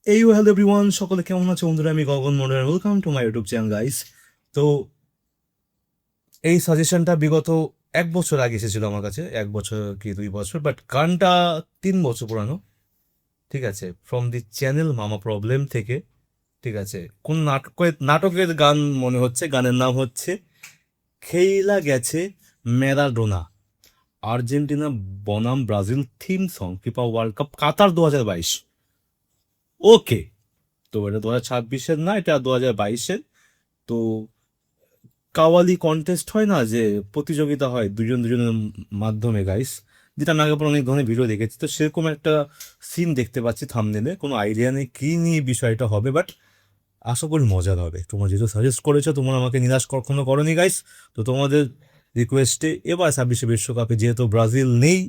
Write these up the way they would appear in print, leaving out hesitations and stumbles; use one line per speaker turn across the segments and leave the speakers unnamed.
এই hello everyone, সকলে কেমন আছো বন্ধুরা? আমি Gagan Mondal, welcome to my YouTube channel guys. তো এই সাজেশনটা বিগত 1 বছর আগে এসেছিল আমার কাছে, 1 বছর কি 2 বছর, বাট গানটা 3 বছর পুরানো। ঠিক আছে, ফ্রম দি চ্যানেল মামা প্রবলেম থেকে। ঠিক আছে, কোন নাটকের গান মনে হচ্ছে। গানের নাম হচ্ছে খেইলা গেছে ম্যারাডোনা, আর্জেন্টিনা বনাম Brazil theme song, FIFA World Cup Qatar 2022। Okay, তো এটা 2026-এর না, এটা 2022-এর। তো কাওয়ালি কন্টেস্ট হয় না, যে প্রতিযোগিতা হয় দুজন দুজনের মাধ্যমে গাইস, যেটা আমি আগে পর অনেক ধরনের ভিডিও দেখেছি। তো সেরকম একটা সিন দেখতে পাচ্ছি থাম্বনেলে। কোনো আইডিয়া নেই কী নিয়ে বিষয়টা হবে, বাট আশা করি মজার হবে। তোমরা যেহেতু সাজেস্ট করেছো, তোমরা আমাকে নিরাশ কখনো করোনি গাইস। তো তোমাদের রিকোয়েস্টে এবার 26 বিশ্বকাপে যেহেতু ব্রাজিল নেই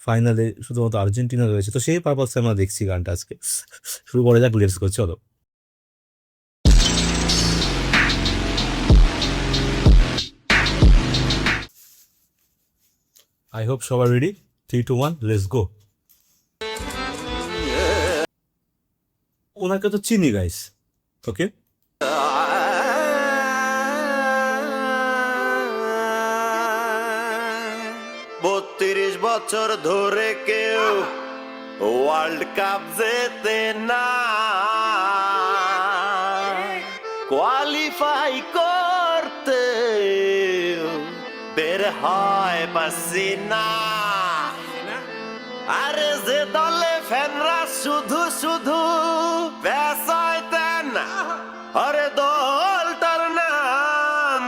ফাইনালে, শুধুমাত্র আর্জেন্টিনা রয়েছে, তো সেই পারপাসে আমরা দেখছি গানটা আজকে। শুরু করা যাক, লেটস গো, চলো। আই হোপ সবাই রেডি। 3, 2, 1, let's go. ওনাকে তো চিনি গাইস। ওকে,
32 বছর ধরে কেউ ওয়ার্ল্ড কাপ জেতে না, কোয়ালিফাই করতে বের হয় পারছি না। আরে যে দলে ফ্যানরা শুধু শুধু বেসাইতেন, আরে দলটার নাম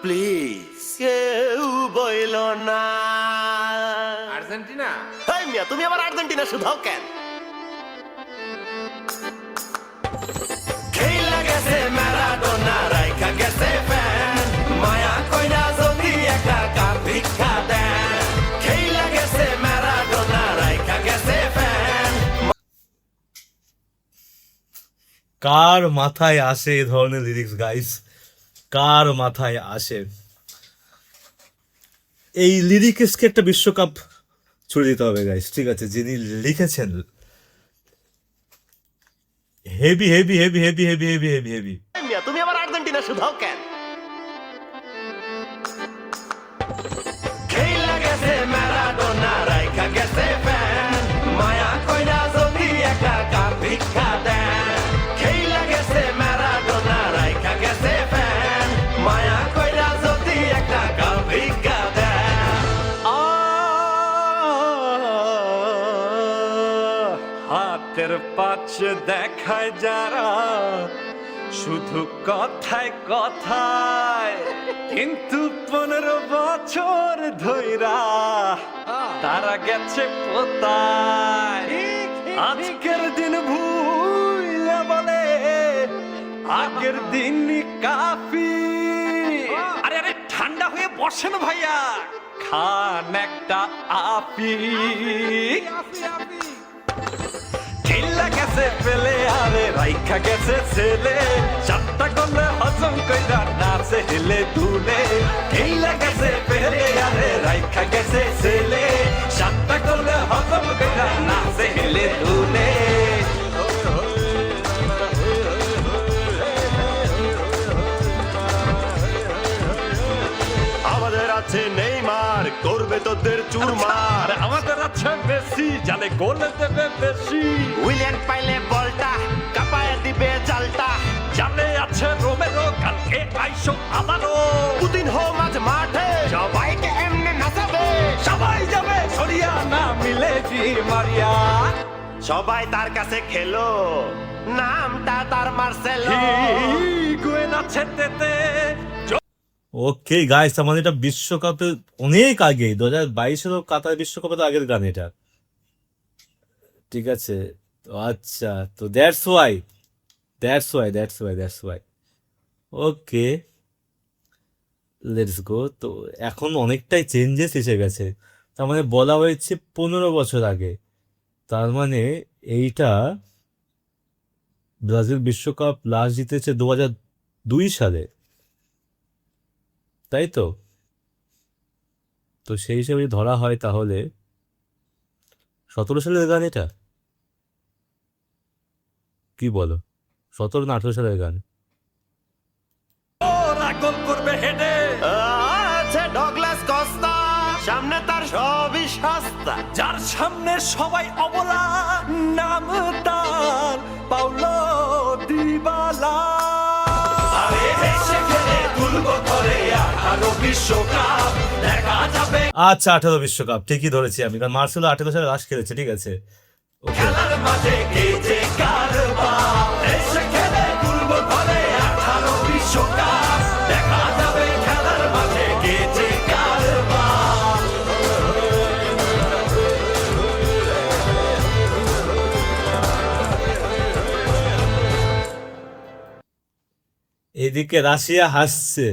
প্লিজ কেউ বইল না।
আর্জেন্টিনা।
এই মিয়া, তুমি আবার আর্জেন্টিনা শুধাও কেন? খেলা গেছে ম্যারাডোনা, রাইখা গেছে ফ্যান, মায়া কইরা যদি একটা কাপ ভিক্ষা দেন। খেলা গেছে ম্যারাডোনা, রাইখা গেছে ফ্যান।
কার মাথায় আসে এই ধরনের লিরিক্স গাইস? কার মাথায় আসে? এই লিরিক্সকে একটা বিশ্বকাপ ছুড়ে দিতে হবে গাইস। ঠিক আছে, যিনি লিখেছেন, heavy heavy heavy heavy heavy heavy heavy heavy.
এই মিয়া, তুমি আবার আর্জেন্টিনা শুধাও কেন? খেলা গেছে ম্যারাডোনা, রাইখা গেছে ফ্যান, মায়া কইরা যদি একটা কাপ ভিক্ষা দেন। খেলা গেছে ম্যারাডোনা, রাইখা গেছে ফ্যান, মায়া কইরা যদি একটা কাপ ভিক্ষা দেন। হাতের পাশে দেখায় যারা শুধু কথায় কথায়, কিন্তু 15 বছর ধইরা তারা গেছে পোতায়। আজকের দিন ভুইলা বলে আগের দিন কাফি। আরে আরে, ঠান্ডা হয়ে বসেন ভাইয়া, খান একটা আপি। খেলা গেছে পেলে, আরে রাইখা গেছে ছেলে, 7টা গোলে হজম কইরা নাচে হেলে দুলে। খেলা গেছে পেলে, আরে রাইখা গেছে ছেলে, 7টা গোলে হজম কইরা নাচে হেলে দুলে। আমাদের আছে নেইমার, করবে তোদের চুরমার।
আমাদের আছে মেসি, জানে গোল দেবে বেশি।
উইলিয়ান পাইলে বলটা কাপায় দিবে জালটা।
জানে আছে রোমেরো, কালকে আইসো আবারও।
দুদিন হো মাঝ মাঠে সবাইকে এমনি নাচাবে।
সবাই যাবে সরিয়া, না মিলে জি মারিয়া।
সবাই তার কাছে খেলো, নামটা তার মার্সেলো।
হিগুয়েন আছে তেতে।
ওকে গাইস, আমাদের এটা বিশ্বকাপে অনেক আগে, 2022-এরও কাতার বিশ্বকাপে তো আগের গান এটা। ঠিক আছে, তো আচ্ছা, তো that's why that's why that's why that's Y okay, let's go. তো এখন অনেকটাই চেঞ্জেস এসে গেছে। তার মানে বলা হয়েছে 15 বছর আগে, তার মানে এইটা ব্রাজিল বিশ্বকাপ লাস্ট জিতেছে 2002 সালে, তাই তো? তো সেই হিসেবে যদি ধরা হয়, তাহলে 17 সালের গান এটা। কি বলো, 17 না 18 সালের গান?
ওরা গোল করবে হেডে,
আছে ডগলাস কস্তা, সামনে তার সবই সস্তা।
যার সামনে সবাই অবলা, নাম তার পাউলো দিবালা। আরে হেসে খেলে তুলবো ধরে 18 বিশ্বকাপ, দেখা যাবে
আচ্ছা 18 বিশ্বকাপ ঠিকই ধরেছি আমি, কারণ মার্সেলো 18 সালে লাস্ট খেলেছে, ঠিক আছে। ওকে,
খেলার মাঠে কে যে কারবার, হেসে খেলে তুলবো ধরে 18 বিশ্বকাপ, দেখা যাবে খেলার মাঠে কে যে কারবার।
এদিকে রাশিয়া হাসছে,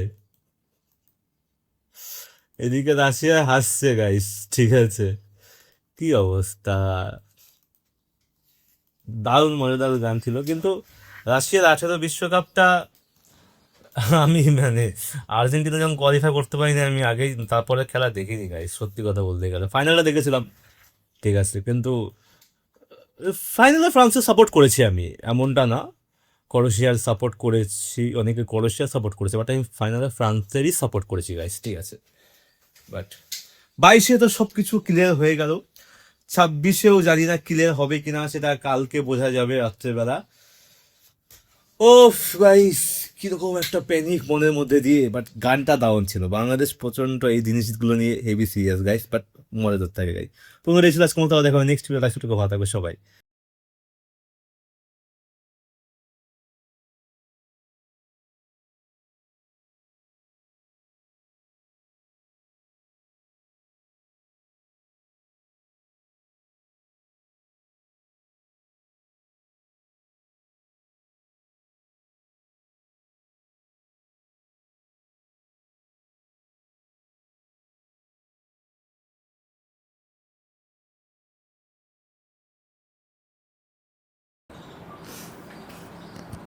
এদিকে রাশিয়া হাসছে গাইস, ঠিক আছে। কি অবস্থা, দারুণ মজাদার গান ছিল। কিন্তু রাশিয়ার 18 বিশ্বকাপটা আমি মানে আর্জেন্টিনা যখন কোয়ালিফাই করতে পারিনি আমি আগেই, তারপরে খেলা দেখিনি গাইস, সত্যি কথা বলতে গেলে। ফাইনালটা দেখেছিলাম, ঠিক আছে, কিন্তু ফাইনালে ফ্রান্সের সাপোর্ট করেছি আমি, এমনটা না। ক্রোয়েশিয়ার সাপোর্ট করেছি, অনেকে ক্রোয়েশিয়ার সাপোর্ট করেছে, বাট আমি ফাইনালে ফ্রান্সেরই সাপোর্ট করেছি গাইস, ঠিক আছে। বাট 22-এ তো সব কিছু ক্লিয়ার হয়ে গেল, 26-এও জানি না ক্লিয়ার হবে কিনা, সেটা কালকে বোঝা যাবে রাত্রেবেলা। ওফ গাইস, কিরকম একটা প্যানিক মনের মধ্যে দিয়ে, বাট গানটা দারুণ ছিল। বাংলাদেশ প্রচণ্ড এই জিনিসগুলো নিয়ে হেভি সিরিয়াস গাইস, বাট মজাদার থাকে গাইস। তোমরা ছিল আজকে মতো দেখা হবে নেক্সট ভিডিও, ভালো থাকবে সবাই।